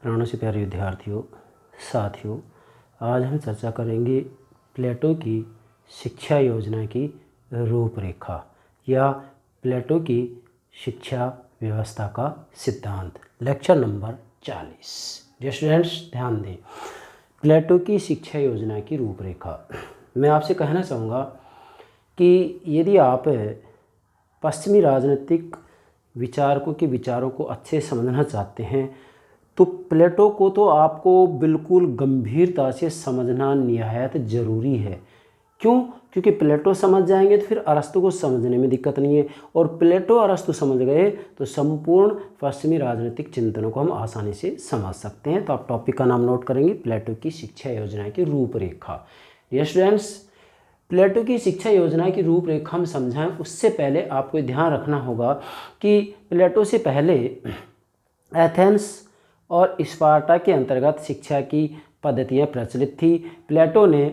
प्राणों से प्यारे विद्यार्थियों, साथियों, आज हम चर्चा करेंगे प्लेटो की शिक्षा योजना की रूपरेखा या प्लेटो की शिक्षा व्यवस्था का सिद्धांत। Lecture number 40। डियर स्टूडेंट्स, ध्यान दें, प्लेटो की शिक्षा योजना की रूपरेखा। मैं आपसे कहना चाहूँगा कि यदि आप पश्चिमी राजनीतिक विचारकों के विचारों को अच्छे से समझना चाहते हैं तो प्लेटो को तो आपको बिल्कुल गंभीरता से समझना निहायत ज़रूरी है। क्यों? क्योंकि प्लेटो समझ जाएंगे तो फिर अरस्तु को समझने में दिक्कत नहीं है, और प्लेटो अरस्तु समझ गए तो संपूर्ण पश्चिमी राजनीतिक चिंतनों को हम आसानी से समझ सकते हैं। तो आप टॉपिक का नाम नोट करेंगे, प्लेटो की शिक्षा योजना की रूपरेखा। ये स्टूडेंट्स, प्लेटो की शिक्षा योजना की रूपरेखा हम समझाएं उससे पहले आपको ध्यान रखना होगा कि प्लेटो से पहले एथेंस और स्पार्टा के अंतर्गत शिक्षा की पद्धतियाँ प्रचलित थी। प्लेटो ने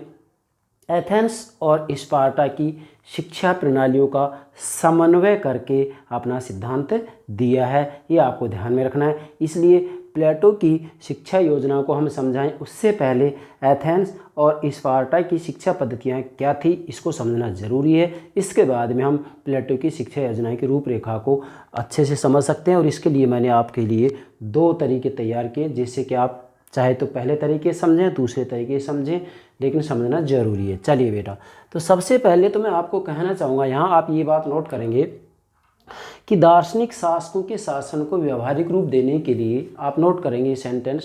एथेंस और स्पार्टा की शिक्षा प्रणालियों का समन्वय करके अपना सिद्धांत दिया है, ये आपको ध्यान में रखना है। इसलिए प्लेटो की शिक्षा योजना को हम समझाएं उससे पहले एथेंस और स्पार्टा की शिक्षा पद्धतियाँ क्या थी इसको समझना ज़रूरी है। इसके बाद में हम प्लेटो की शिक्षा योजना की रूपरेखा को अच्छे से समझ सकते हैं, और इसके लिए मैंने आपके लिए 2 तरीके तैयार किए, जिससे कि आप चाहे तो पहले तरीके समझें, दूसरे तरीके समझें, लेकिन समझना ज़रूरी है। चलिए बेटा, तो सबसे पहले तो मैं आपको कहना चाहूँगा, यहाँ आप ये बात नोट करेंगे कि दार्शनिक शासकों के शासन को व्यवहारिक रूप देने के लिए आप नोट करेंगे सेंटेंस,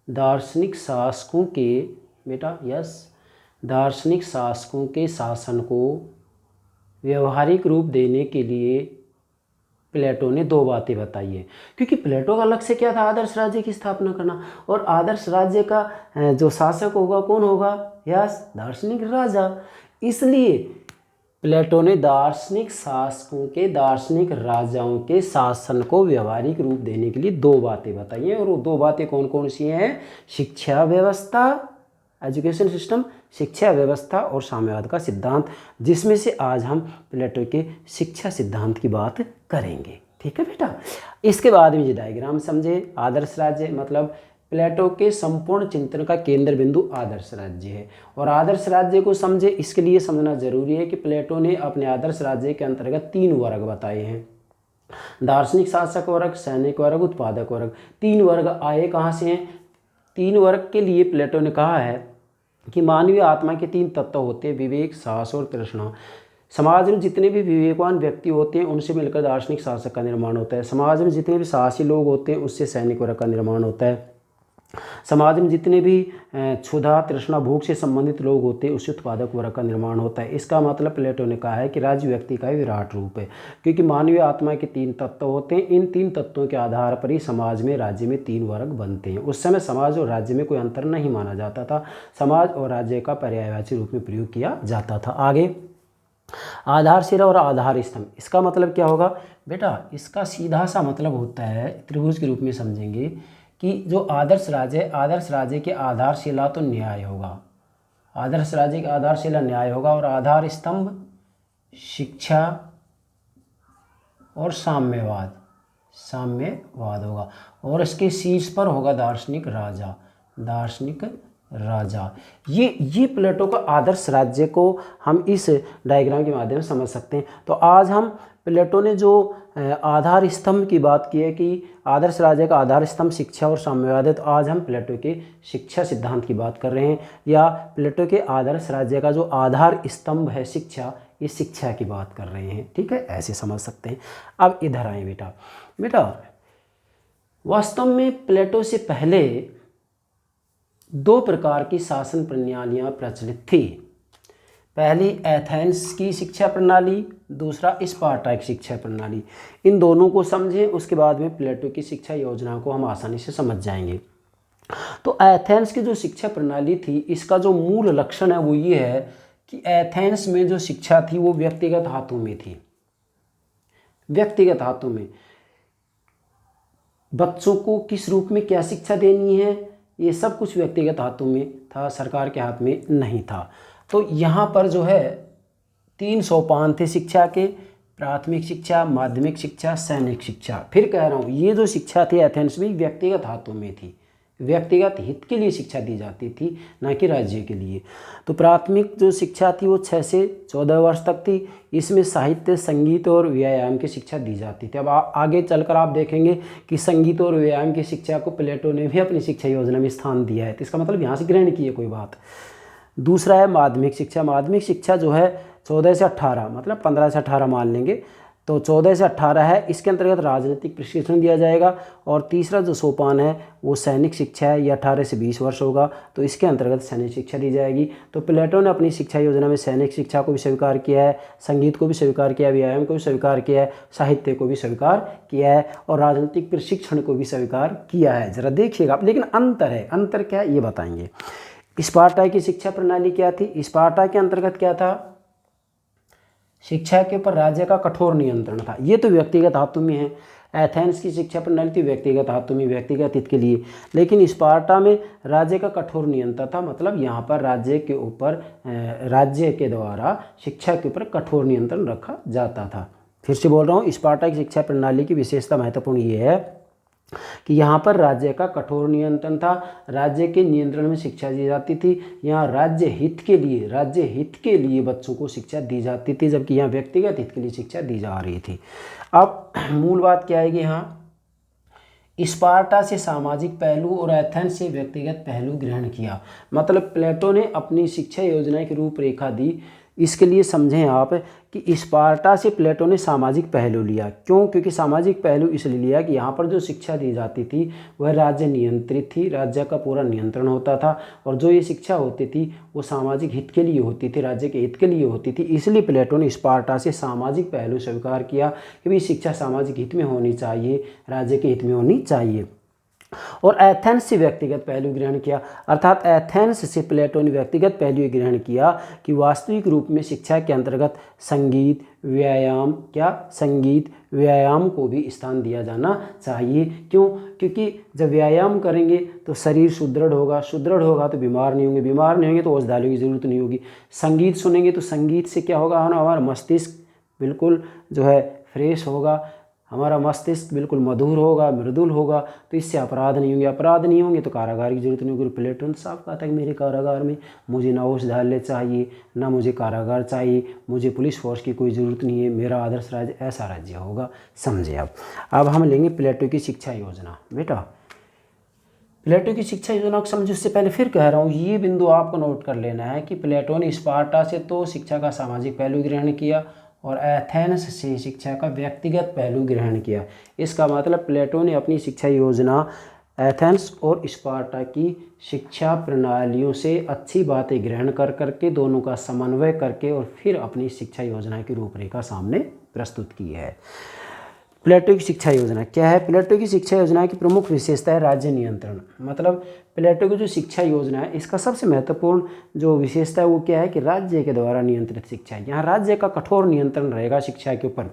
दार्शनिक शासकों के, बेटा यस, दार्शनिक शासकों के शासन को व्यवहारिक रूप देने के लिए प्लेटो ने 2 बातें बताई है। क्योंकि प्लेटो का लक्ष्य क्या था? आदर्श राज्य की स्थापना करना, और आदर्श राज्य का जो शासक होगा कौन होगा? यस, दार्शनिक राजा। इसलिए प्लेटो ने दार्शनिक शासकों के, दार्शनिक राजाओं के शासन को व्यवहारिक रूप देने के लिए 2 बातें बताई हैं, और वो 2 बातें कौन कौन सी हैं? शिक्षा व्यवस्था, एजुकेशन सिस्टम, शिक्षा व्यवस्था, और साम्यवाद का सिद्धांत, जिसमें से आज हम प्लेटो के शिक्षा सिद्धांत की बात करेंगे। ठीक है बेटा। इसके बाद में ये डायग्राम समझे। आदर्श राज्य मतलब प्लेटो के संपूर्ण चिंतन का केंद्र बिंदु आदर्श राज्य है, और आदर्श राज्य को समझे इसके लिए समझना जरूरी है कि प्लेटो ने अपने आदर्श राज्य के अंतर्गत 3 वर्ग बताए हैं: दार्शनिक शासक वर्ग, सैनिक वर्ग, उत्पादक वर्ग। 3 वर्ग आए कहाँ से हैं? 3 वर्ग के लिए प्लेटो ने कहा है कि मानवीय आत्मा के 3 तत्व होते हैं: विवेक, साहस और तृष्णा। समाज में जितने भी विवेकवान व्यक्ति होते हैं उनसे मिलकर दार्शनिक शासक का निर्माण होता है। समाज में जितने भी साहसी लोग होते हैं उससे सैनिक वर्ग का निर्माण होता है। समाज में जितने भी क्षुधा, तृष्णा, भूख से संबंधित लोग होते हैं उससे उत्पादक वर्ग का निर्माण होता है। इसका मतलब प्लेटो ने कहा है कि राज्य व्यक्ति का विराट रूप है, क्योंकि मानवीय आत्मा के 3 तत्व होते हैं। इन 3 तत्वों के आधार पर ही समाज में, राज्य में 3 वर्ग बनते हैं। उस समय समाज और राज्य में कोई अंतर नहीं माना जाता था, समाज और राज्य का पर्यायवाची रूप में प्रयोग किया जाता था। आगे, आधारशिला और आधार स्तंभ, इसका मतलब क्या होगा बेटा? इसका सीधा सा मतलब होता है, त्रिभुज के रूप में समझेंगे कि जो आदर्श राज्य है, आदर्श राज्य की आधारशिला तो न्याय होगा, आदर्श राज्य की आधारशिला न्याय होगा, और आधार स्तंभ शिक्षा और साम्यवाद, साम्यवाद होगा, और इसके शीर्ष पर होगा दार्शनिक राजा, दार्शनिक राजा। ये प्लेटो का आदर्श राज्य को हम इस डायग्राम के माध्यम से समझ सकते हैं। तो आज हम प्लेटो ने जो आधार स्तंभ की बात की है कि आदर्श राज्य का आधार स्तंभ शिक्षा और साम्यवाद है, तो आज हम प्लेटो के शिक्षा सिद्धांत की बात कर रहे हैं, या प्लेटो के आदर्श राज्य का जो आधार स्तंभ है शिक्षा, इस शिक्षा की बात कर रहे हैं। ठीक है, ऐसे समझ सकते हैं। अब इधर आए बेटा, वास्तव में प्लेटो से पहले 2 प्रकार की शासन प्रणालियाँ प्रचलित थी। पहली एथेंस की शिक्षा प्रणाली, दूसरा स्पार्टा की शिक्षा प्रणाली। इन दोनों को समझें, उसके बाद में प्लेटो की शिक्षा योजना को हम आसानी से समझ जाएंगे। तो एथेंस की जो शिक्षा प्रणाली थी, इसका जो मूल लक्षण है वो ये है कि एथेंस में जो शिक्षा थी वो व्यक्तिगत हाथों में थी, व्यक्तिगत हाथों में। बच्चों को किस रूप में क्या शिक्षा देनी है, ये सब कुछ व्यक्तिगत हाथों में था, सरकार के हाथ में नहीं था। तो यहाँ पर जो है 3 सोपान थे शिक्षा के, प्राथमिक शिक्षा, माध्यमिक शिक्षा, सैनिक शिक्षा। फिर कह रहा हूँ ये जो शिक्षा थी एथेंस में व्यक्तिगत हाथों में थी, व्यक्तिगत हित के लिए शिक्षा दी जाती थी, ना कि राज्य के लिए। तो प्राथमिक जो शिक्षा थी वो 6 से 14 वर्ष तक थी। इसमें साहित्य, संगीत और व्यायाम की शिक्षा दी जाती थी। अब आगे चलकर आप देखेंगे कि संगीत और व्यायाम की शिक्षा को प्लेटो ने भी अपनी शिक्षा योजना में स्थान दिया है, तो इसका मतलब यहाँ से ग्रहण की है कोई बात। दूसरा है माध्यमिक शिक्षा। माध्यमिक शिक्षा जो है 14 से 18, मतलब 15 से 18 मान लेंगे, तो 14 से 18 है। इसके अंतर्गत राजनीतिक प्रशिक्षण दिया जाएगा। और तीसरा जो सोपान है वो सैनिक शिक्षा है, ये 18 से 20 वर्ष होगा, तो इसके अंतर्गत सैनिक शिक्षा दी जाएगी। तो प्लेटो ने अपनी शिक्षा योजना में सैनिक शिक्षा को भी स्वीकार किया है, संगीत को भी स्वीकार किया है, व्यायाम को भी स्वीकार किया है, साहित्य को भी स्वीकार किया है और राजनीतिक प्रशिक्षण को भी स्वीकार किया है। जरा देखिएगा, लेकिन अंतर है, अंतर क्या है ये बताएंगे। स्पार्टा की शिक्षा प्रणाली क्या थी? स्पार्टा के अंतर्गत क्या था? शिक्षा के ऊपर राज्य का कठोर नियंत्रण था। ये तो व्यक्तिगत हाथों में है। एथेंस की शिक्षा प्रणाली थी व्यक्तिगत हाथों में, व्यक्तिगत हित के लिए, लेकिन स्पार्टा में राज्य का कठोर नियंत्रण था। मतलब यहाँ पर राज्य के ऊपर, राज्य के द्वारा शिक्षा के ऊपर कठोर नियंत्रण रखा जाता था। फिर से बोल रहा हूँ, स्पार्टा की शिक्षा प्रणाली की विशेषता महत्वपूर्ण ये है कि यहाँ पर राज्य का कठोर नियंत्रण था, राज्य के नियंत्रण में शिक्षा दी जाती थी। यहाँ राज्य हित के लिए बच्चों को शिक्षा दी जाती थी, जबकि यहाँ व्यक्तिगत हित के लिए शिक्षा दी जा रही थी। अब मूल बात क्या आएगी यहाँ, स्पार्टा से सामाजिक पहलू और एथेंस से व्यक्तिगत पहलू ग्रहण किया। मतलब प्लेटो ने अपनी शिक्षा योजना की रूपरेखा दी। इसके लिए समझें आप कि स्पार्टा से प्लेटो ने सामाजिक पहलू लिया। क्यों? क्योंकि सामाजिक पहलू इसलिए लिया कि यहाँ पर जो शिक्षा दी जाती थी वह राज्य नियंत्रित थी, राज्य का पूरा नियंत्रण होता था, और जो ये शिक्षा होती थी वो सामाजिक हित के लिए होती थी, राज्य के हित के लिए होती थी। इसलिए प्लेटो ने स्पार्टा से सामाजिक पहलू स्वीकार किया कि भाई शिक्षा सामाजिक हित में होनी चाहिए, राज्य के हित में होनी चाहिए। और एथेंस से व्यक्तिगत पहलू ग्रहण किया, अर्थात एथेंस से प्लेटो ने व्यक्तिगत पहलू ग्रहण किया कि वास्तविक रूप में शिक्षा के अंतर्गत संगीत, व्यायाम को भी स्थान दिया जाना चाहिए। क्यों? क्योंकि जब व्यायाम करेंगे तो शरीर सुदृढ़ होगा तो बीमार नहीं होंगे तो औषधालयों की ज़रूरत नहीं होगी। संगीत सुनेंगे तो संगीत से क्या होगा, हमारा मस्तिष्क बिल्कुल जो है फ्रेश होगा, हमारा मस्तिष्क बिल्कुल मधुर होगा, मृदुल होगा, तो इससे अपराध नहीं होंगे तो कारागार की जरूरत नहीं होगी। प्लेटो ने साफ कहा था कि मेरे कारागार में मुझे ना औषधालय चाहिए, ना मुझे कारागार चाहिए, मुझे पुलिस फोर्स की कोई ज़रूरत नहीं है, मेरा आदर्श राज्य ऐसा राज्य होगा। समझे आप? अब हम लेंगे प्लेटो की शिक्षा योजना। बेटा प्लेटो की शिक्षा योजना को समझो, उससे पहले फिर कह रहा हूँ ये बिंदु आपको नोट कर लेना है कि प्लेटो ने स्पार्टा से तो शिक्षा का सामाजिक पहलू ग्रहण किया और एथेंस से शिक्षा का व्यक्तिगत पहलू ग्रहण किया। इसका मतलब प्लेटो ने अपनी शिक्षा योजना एथेंस और स्पार्टा की शिक्षा प्रणालियों से अच्छी बातें ग्रहण करके दोनों का समन्वय करके और फिर अपनी शिक्षा योजना की रूपरेखा सामने प्रस्तुत की है। प्लेटो की शिक्षा योजना क्या है? प्लेटो की शिक्षा योजना की प्रमुख विशेषता है राज्य नियंत्रण। मतलब प्लेटो की जो शिक्षा योजना है इसका सबसे महत्वपूर्ण जो विशेषता है वो क्या है कि राज्य के द्वारा नियंत्रित शिक्षा है। यहाँ राज्य का कठोर नियंत्रण रहेगा शिक्षा के ऊपर।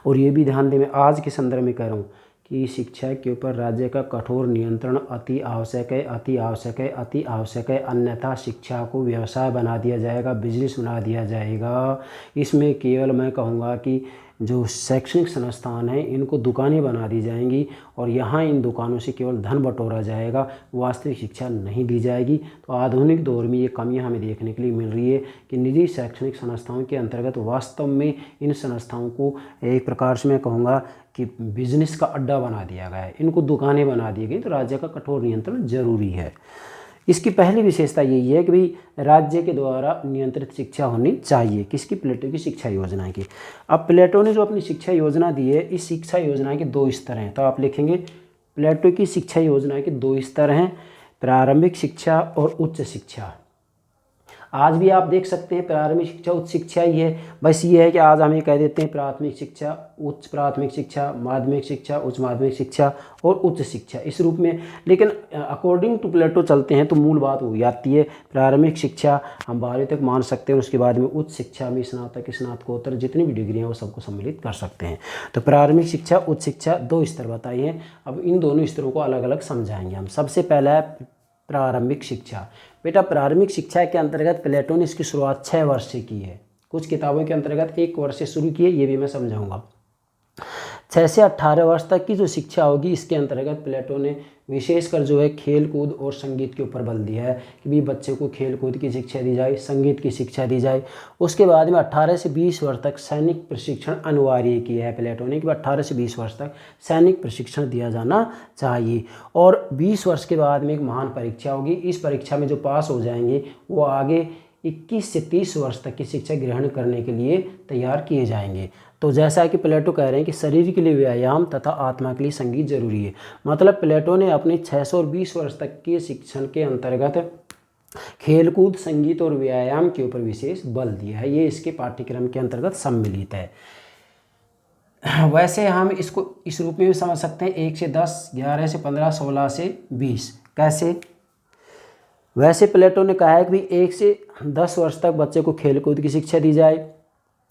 और ये भी ध्यान दें, मैं आज के संदर्भ में कह रहा हूँ कि शिक्षा के ऊपर राज्य का कठोर नियंत्रण अति आवश्यक है, अन्यथा शिक्षा को व्यवसाय बना दिया जाएगा, बिजनेस बना दिया जाएगा। इसमें केवल मैं कहूँगा कि जो शैक्षणिक संस्थान हैं इनको दुकानें बना दी जाएंगी और यहाँ इन दुकानों से केवल धन बटोरा जाएगा, वास्तविक शिक्षा नहीं दी जाएगी। तो आधुनिक दौर में ये कमियाँ हमें देखने के लिए मिल रही है कि निजी शैक्षणिक संस्थाओं के अंतर्गत वास्तव में इन संस्थाओं को एक प्रकार से मैं कहूँगा कि बिजनेस का अड्डा बना दिया गया है, इनको दुकानें बना दी गई। तो राज्य का कठोर नियंत्रण जरूरी है। इसकी पहली विशेषता यही है कि भाई राज्य के द्वारा नियंत्रित शिक्षा होनी चाहिए। किसकी? प्लेटो की शिक्षा योजना की। अब प्लेटो ने जो अपनी शिक्षा योजना दी है, इस शिक्षा योजना के 2 स्तर हैं। तो आप लिखेंगे प्लेटो की शिक्षा योजना के 2 स्तर हैं, प्रारंभिक शिक्षा और उच्च शिक्षा। आज भी आप देख सकते हैं प्रारंभिक शिक्षा उच्च शिक्षा ही है, बस ये है कि आज हम ये कह देते हैं प्राथमिक शिक्षा, उच्च प्राथमिक शिक्षा, माध्यमिक शिक्षा, उच्च माध्यमिक शिक्षा और उच्च शिक्षा इस रूप में। लेकिन अकॉर्डिंग टू प्लेटो चलते हैं तो मूल बात वही आती है, प्रारंभिक शिक्षा हम 12वीं तक मान सकते हैं, उसके बाद में उच्च शिक्षा में स्नातक स्नातकोत्तर जितनी भी डिग्री हैं वो सबको सम्मिलित कर सकते हैं। तो प्रारंभिक शिक्षा उच्च शिक्षा 2 स्तर बताइए हैं। अब इन दोनों स्तरों को अलग अलग समझाएंगे हम। सबसे पहला है प्रारंभिक शिक्षा। बेटा प्रारंभिक शिक्षा के अंतर्गत प्लेटो ने इसकी शुरुआत 6 वर्ष से की है। कुछ किताबों के अंतर्गत 1 वर्ष से शुरू किए, ये भी मैं समझाऊंगा। 6 से 18 वर्ष तक की जो शिक्षा होगी, इसके अंतर्गत प्लेटो ने विशेषकर जो है खेल कूद और संगीत के ऊपर बल दिया है कि भी बच्चे को खेल कूद की शिक्षा दी जाए, संगीत की शिक्षा दी जाए। उसके बाद में 18 से 20 वर्ष तक सैनिक प्रशिक्षण अनिवार्य किया है प्लेटो ने कि 18 से 20 वर्ष तक सैनिक प्रशिक्षण दिया जाना चाहिए। और 20 वर्ष के बाद में एक महान परीक्षा होगी, इस परीक्षा में जो पास हो जाएंगे वो आगे 21 से 30 वर्ष तक की शिक्षा ग्रहण करने के लिए तैयार किए जाएंगे। तो जैसा कि प्लेटो कह रहे हैं कि शरीर के लिए व्यायाम तथा आत्मा के लिए संगीत जरूरी है। मतलब प्लेटो ने अपने 620 वर्ष तक के शिक्षण के अंतर्गत खेलकूद, संगीत और व्यायाम के ऊपर विशेष बल दिया है। ये इसके पाठ्यक्रम के अंतर्गत सम्मिलित है। वैसे हम इसको इस रूप में भी समझ सकते हैं, 1 से 10, 11 से 15, 16 से 20। कैसे? वैसे प्लेटो ने कहा है कि 1 से 10 वर्ष तक बच्चे को खेलकूद की शिक्षा दी जाए,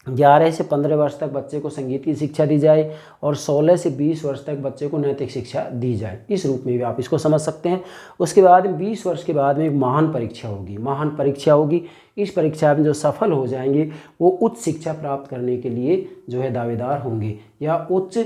11 से 15 वर्ष तक बच्चे को संगीत की शिक्षा दी जाए और 16 से 20 वर्ष तक बच्चे को नैतिक शिक्षा दी जाए। इस रूप में भी आप इसको समझ सकते हैं। उसके बाद 20 वर्ष के बाद में एक महान परीक्षा होगी। महान परीक्षा होगी, इस परीक्षा में जो सफल हो जाएंगे वो उच्च शिक्षा प्राप्त करने के लिए जो है दावेदार होंगे या उच्च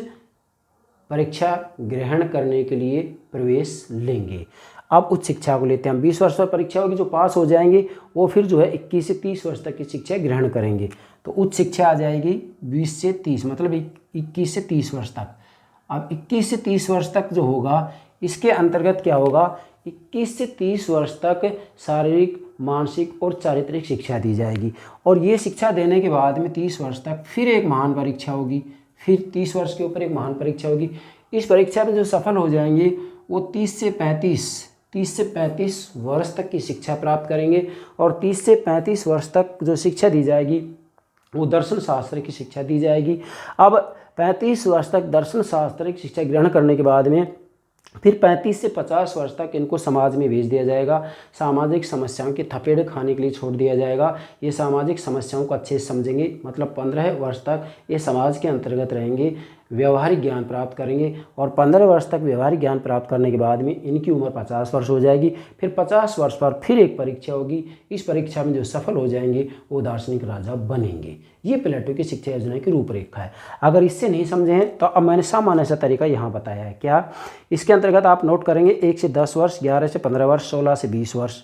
परीक्षा ग्रहण करने के लिए प्रवेश लेंगे। अब उच्च शिक्षा को लेते हैं हम। 20 वर्ष पर परीक्षा होगी, जो पास हो जाएंगे वो फिर जो है 21 से 30 वर्ष तक की शिक्षा ग्रहण करेंगे। तो उच्च शिक्षा आ जाएगी 20 से 30, मतलब 21 से 30 वर्ष तक। अब 21 से 30 वर्ष तक जो होगा, इसके अंतर्गत क्या होगा, 21 से 30 वर्ष तक शारीरिक, मानसिक और चारित्रिक शिक्षा दी जाएगी। और ये शिक्षा देने के बाद में 30 वर्ष तक फिर एक महान परीक्षा होगी, फिर 30 वर्ष के ऊपर एक महान परीक्षा होगी। इस परीक्षा में जो सफल हो जाएंगे वो 30 से 35 वर्ष तक की शिक्षा प्राप्त करेंगे। और 30 से 35 वर्ष तक जो शिक्षा दी जाएगी वो दर्शन शास्त्र की शिक्षा दी जाएगी। अब 35 वर्ष तक दर्शन शास्त्र की शिक्षा ग्रहण करने के बाद में फिर 35 से 50 वर्ष तक इनको समाज में भेज दिया जाएगा। सामाजिक समस्याओं की थपेड़ खाने के लिए छोड़ दिया जाएगा। ये सामाजिक समस्याओं को अच्छे से समझेंगे, मतलब 15 वर्ष तक ये समाज के अंतर्गत रहेंगे, व्यवहारिक ज्ञान प्राप्त करेंगे। और 15 वर्ष तक व्यवहारिक ज्ञान प्राप्त करने के बाद में इनकी उम्र 50 वर्ष हो जाएगी। फिर 50 वर्ष पर फिर एक परीक्षा होगी। इस परीक्षा में जो सफल हो जाएंगे वो दार्शनिक राजा बनेंगे। ये प्लेटो की शिक्षा योजना की रूपरेखा है। अगर इससे नहीं समझे हैं तो अब मैंने सामान्य सा तरीका यहाँ बताया है। क्या? इसके अंतर्गत आप नोट करेंगे 1 से 10 वर्ष, 11 से 15 वर्ष, 16 से 20 वर्ष,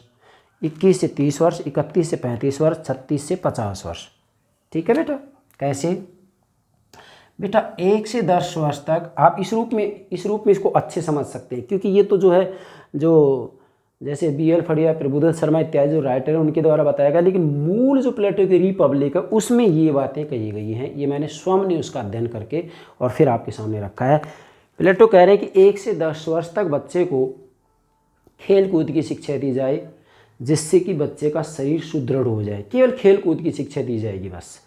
21 से 30 वर्ष, 31 से 35 वर्ष, 36 से 50 वर्ष। ठीक है बेटा? कैसे? बेटा 1 से 10 वर्ष तक आप इस रूप में इसको अच्छे समझ सकते हैं, क्योंकि ये तो जो है जो जैसे BL फड़िया, प्रबुद्धन शर्मा इत्यादि जो राइटर हैं उनके द्वारा बताया गया, लेकिन मूल जो प्लेटो की रिपब्लिक है उसमें ये बातें कही गई हैं। ये मैंने स्वयं ने उसका अध्ययन करके और फिर आपके सामने रखा है। प्लेटो कह रहे हैं कि 1 से 10 वर्ष तक बच्चे को खेल कूद की शिक्षा दी जाए, जिससे कि बच्चे का शरीर सुदृढ़ हो जाए। केवल खेल कूद की शिक्षा दी जाएगी बस।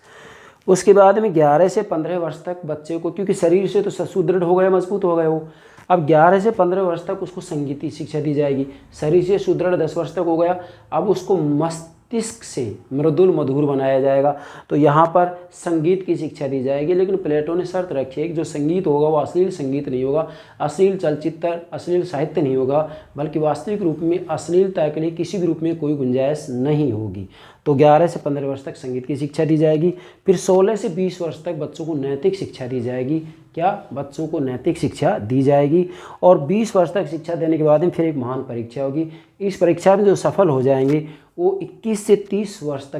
उसके बाद में 11 से 15 वर्ष तक बच्चे को, क्योंकि शरीर से तो सुदृढ़ हो गया, मजबूत हो गया वो, अब 11 से 15 वर्ष तक उसको संगीत की शिक्षा दी जाएगी। शरीर से सुदृढ़ 10 वर्ष तक हो गया, अब उसको मस्तिष्क से मृदुल मधुर बनाया जाएगा। तो यहाँ पर संगीत की शिक्षा दी जाएगी, लेकिन प्लेटो ने शर्त रखी है कि जो संगीत होगा वो अश्लील संगीत नहीं होगा, अश्लील चलचित्र, अश्लील साहित्य नहीं होगा, बल्कि वास्तविक रूप में अश्लीलता के लिए किसी भी रूप में कोई गुंजाइश नहीं होगी। तो 11 से 15 वर्ष तक संगीत की शिक्षा दी जाएगी। फिर 16 से 20 वर्ष तक बच्चों को नैतिक शिक्षा दी जाएगी। क्या? बच्चों को नैतिक शिक्षा दी जाएगी। और 20 वर्ष तक शिक्षा देने के बाद में फिर एक महान परीक्षा होगी। इस परीक्षा में जो सफल हो जाएंगे वो 21 से 30 वर्ष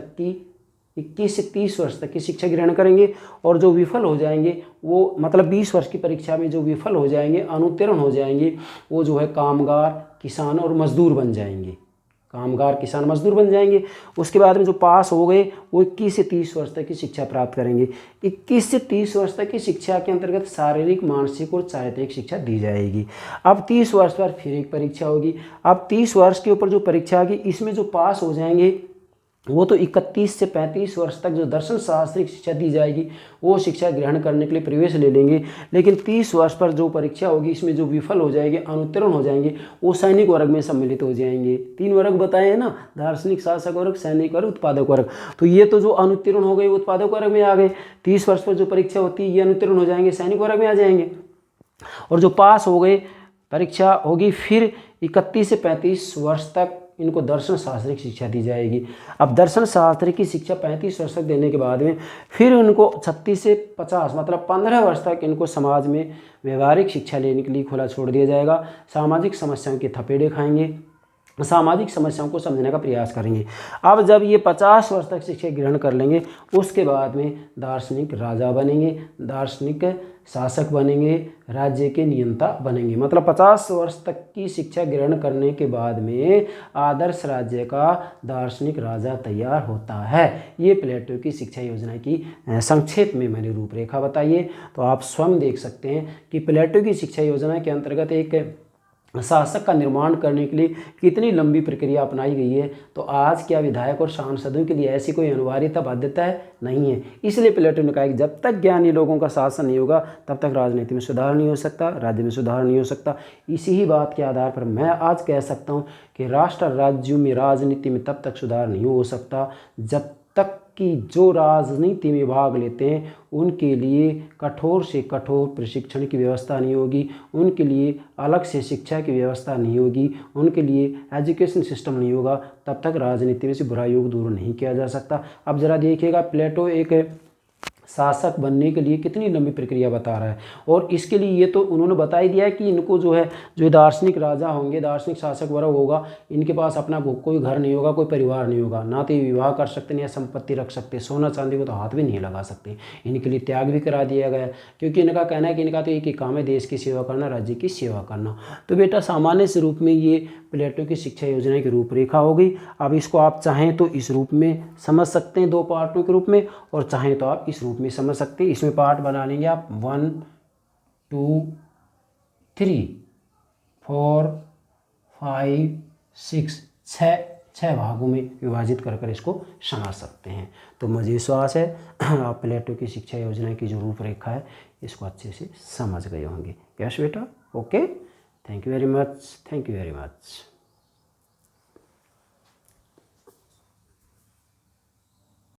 तक की शिक्षा ग्रहण करेंगे। और जो विफल हो जाएंगे वो, मतलब 20 वर्ष की परीक्षा में जो विफल हो जाएंगे, अनुत्तीर्ण हो जाएंगे, वो जो है कामगार, किसान और मजदूर बन जाएंगे। कामगार, किसान, मजदूर बन जाएंगे। उसके बाद में जो पास हो गए वो 21 से 30 वर्ष तक की शिक्षा प्राप्त करेंगे। 21 से 30 वर्ष तक की शिक्षा के अंतर्गत शारीरिक, मानसिक और चारित्रिक शिक्षा दी जाएगी। अब 30 वर्ष पर फिर एक परीक्षा होगी। अब 30 वर्ष के ऊपर जो परीक्षा होगी, इसमें जो पास हो जाएंगे वो तो 31 से 35 वर्ष तक जो दर्शन शास्त्र की शिक्षा दी जाएगी वो शिक्षा ग्रहण करने के लिए प्रवेश ले लेंगे। लेकिन 30 वर्ष पर जो परीक्षा होगी, इसमें जो विफल हो जाएंगे, अनुत्तीर्ण हो जाएंगे, वो सैनिक वर्ग में सम्मिलित हो जाएंगे। 3 वर्ग बताए हैं ना, दार्शनिक, शासक वर्ग, सैनिक वर्ग, उत्पादक वर्ग। तो ये तो जो अनुत्तीर्ण हो गए उत्पादक वर्ग में आ गए। 30 वर्ष पर जो परीक्षा होती है ये अनुत्तीर्ण हो जाएंगे, सैनिक वर्ग में आ जाएंगे। और जो पास हो गए, परीक्षा होगी फिर 31 से 35 वर्ष तक इनको दर्शन शास्त्र की शिक्षा दी जाएगी। अब दर्शन शास्त्र की शिक्षा 35 वर्ष तक देने के बाद में फिर उनको 36 से 50 मतलब 15 वर्ष तक इनको समाज में व्यवहारिक शिक्षा लेने के लिए खुला छोड़ दिया जाएगा। सामाजिक समस्याओं के थपेड़े खाएंगे, सामाजिक समस्याओं को समझने का प्रयास करेंगे। अब जब ये 50 वर्ष तक शिक्षा ग्रहण कर लेंगे उसके बाद में दार्शनिक राजा बनेंगे, दार्शनिक शासक बनेंगे, राज्य के नियंता बनेंगे। मतलब 50 वर्ष तक की शिक्षा ग्रहण करने के बाद में आदर्श राज्य का दार्शनिक राजा तैयार होता है। ये प्लेटो की शिक्षा योजना की संक्षेप में मैंने रूपरेखा बताई है। तो आप स्वयं देख सकते हैं कि प्लेटो की शिक्षा योजना के अंतर्गत एक शासक का निर्माण करने के लिए कितनी लंबी प्रक्रिया अपनाई गई है। तो आज क्या विधायक और सांसदों के लिए ऐसी कोई अनिवार्यता बाध्यता है? नहीं है। इसलिए प्लेटो ने कहा कि जब तक ज्ञानी लोगों का शासन नहीं होगा तब तक राजनीति में सुधार नहीं हो सकता, राज्य में सुधार नहीं हो सकता। इसी ही बात के आधार पर मैं आज कह सकता हूँ कि राष्ट्र राज्यों में राजनीति में तब तक सुधार नहीं हो सकता जब तक कि जो राजनीति में भाग लेते हैं उनके लिए कठोर से कठोर प्रशिक्षण की व्यवस्था नहीं होगी, उनके लिए अलग से शिक्षा की व्यवस्था नहीं होगी, उनके लिए एजुकेशन सिस्टम नहीं होगा, तब तक राजनीति में से बुराइयों को दूर नहीं किया जा सकता। अब ज़रा देखिएगा प्लेटो एक शासक बनने के लिए कितनी लंबी प्रक्रिया बता रहा है। और इसके लिए ये तो उन्होंने बता ही दिया है कि इनको जो है जो दार्शनिक राजा होंगे, दार्शनिक शासक वर्ग होगा, इनके पास अपना कोई घर नहीं होगा, कोई परिवार नहीं होगा, ना तो विवाह कर सकते ना संपत्ति रख सकते, सोना चांदी को तो हाथ भी नहीं लगा सकते। इनके लिए त्याग भी करा दिया गया क्योंकि इनका कहना है कि इनका तो एक ही काम है, देश की सेवा करना, राज्य की सेवा करना। तो बेटा सामान्य से रूप में ये प्लेटो की शिक्षा योजना की रूपरेखा हो गई। अब इसको आप चाहें तो इस रूप में समझ सकते हैं 2 पार्टों के रूप में, और चाहें तो आप इस रूप में समझ सकते हैं। इसमें पार्ट बना लेंगे आप 1 2 3 4 5 6 छः भागों में विभाजित कर इसको समझ सकते हैं। तो मुझे विश्वास है आप प्लेटो की शिक्षा योजना की जो रूपरेखा है इसको अच्छे से समझ गए होंगे। यस बेटा, okay, thank you very much, thank you very much.